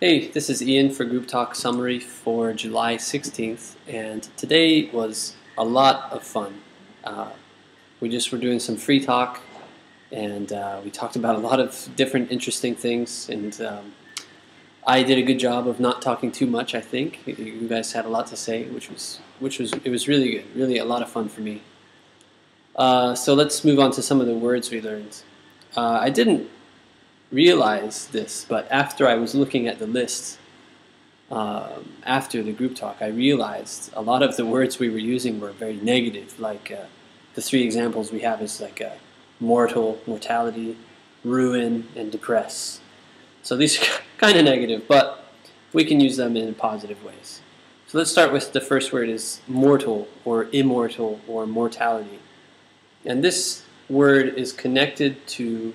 Hey, this is Ian for Group Talk Summary for July 16th, and today was a lot of fun. We just were doing some free talk, and we talked about a lot of different interesting things, and I did a good job of not talking too much, I think. You guys had a lot to say, which was really good, really a lot of fun for me. So let's move on to some of the words we learned. I didn't realize this, but after I was looking at the list after the group talk, I realized a lot of the words we were using were very negative. Like the three examples we have is like mortality, ruin, and depress. So these are kind of negative, but we can use them in positive ways. So let's start with the first word is mortal or immortal or mortality. And this word is connected to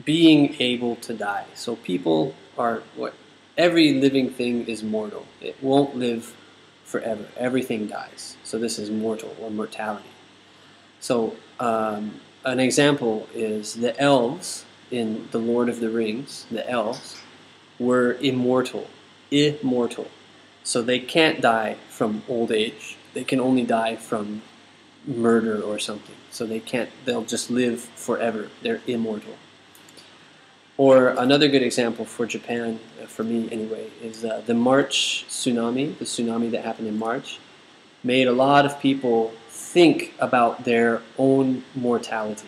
being able to die. So people are, every living thing is mortal. It won't live forever. Everything dies. So this is mortal or mortality. So an example is the elves in The Lord of the Rings. The elves were immortal. So they can't die from old age. They can only die from murder or something. So they'll just live forever. They're immortal. Or another good example for Japan, for me anyway, is the March tsunami. The tsunami that happened in March made a lot of people think about their own mortality.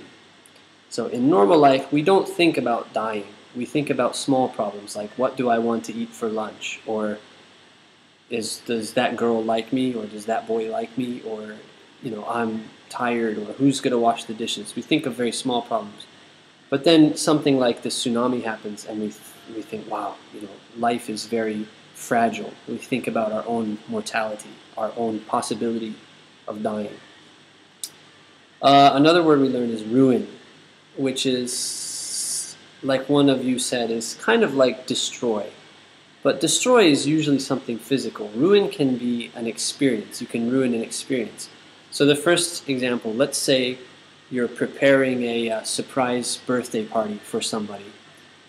So in normal life, we don't think about dying. We think about small problems like, what do I want to eat for lunch? Or does that girl like me? Or does that boy like me? Or, I'm tired. Or who's going to wash the dishes? We think of very small problems. But then something like the tsunami happens, and we think, wow, life is very fragile. We think about our own mortality, our own possibility of dying. Another word we learned is ruin, which is, like one of you said, is kind of like destroy. But destroy is usually something physical. Ruin can be an experience. You can ruin an experience. So the first example, let's say you're preparing a surprise birthday party for somebody.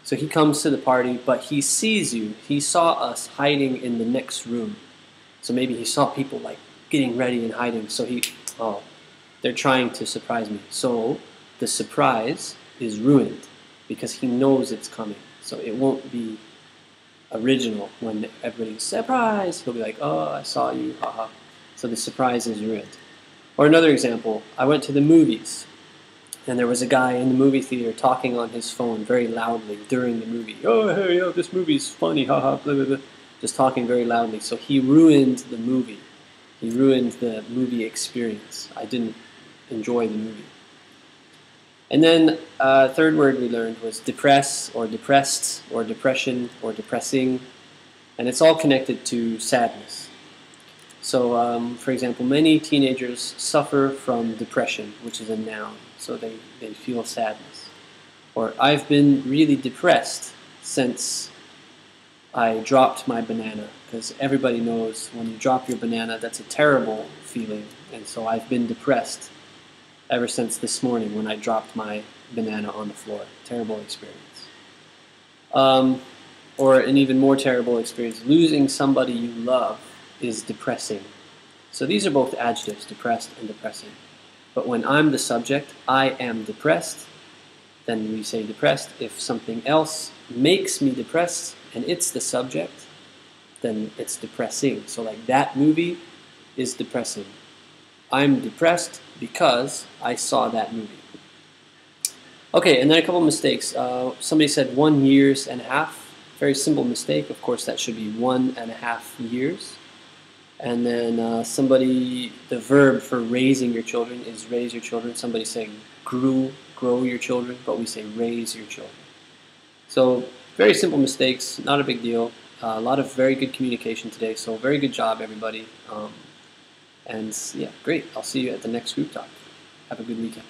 So he comes to the party, but he sees you. He saw us hiding in the next room. So maybe he saw people like getting ready and hiding. So they're trying to surprise me. So the surprise is ruined because he knows it's coming. So it won't be original when everybody's surprised. He'll be like, oh, I saw you, haha. So the surprise is ruined. Or another example, I went to the movies, and there was a guy in the movie theater talking on his phone very loudly during the movie. Oh, hey, this movie's funny, haha, blah, blah, blah. Just talking very loudly. So he ruined the movie. He ruined the movie experience. I didn't enjoy the movie. And then third word we learned was depress, or depressed, or depression, or depressing. And it's all connected to sadness. So, for example, many teenagers suffer from depression, which is a noun. So they feel sadness. Or, I've been really depressed since I dropped my banana. Because everybody knows when you drop your banana, that's a terrible feeling. And so I've been depressed ever since this morning when I dropped my banana on the floor. Terrible experience. Or an even more terrible experience, losing somebody you love is depressing. So these are both adjectives, depressed and depressing. But when I'm the subject, I am depressed, then we say depressed. If something else makes me depressed and it's the subject, then it's depressing. So like, that movie is depressing. I'm depressed because I saw that movie. Okay, and then a couple mistakes. Somebody said 1 year and a half. Very simple mistake. Of course, that should be 1.5 years. And then the verb for raising your children is raise your children. Somebody saying grow your children, but we say raise your children. So very simple mistakes, not a big deal. A lot of very good communication today, so very good job, everybody. And yeah, great. I'll see you at the next group talk. Have a good weekend.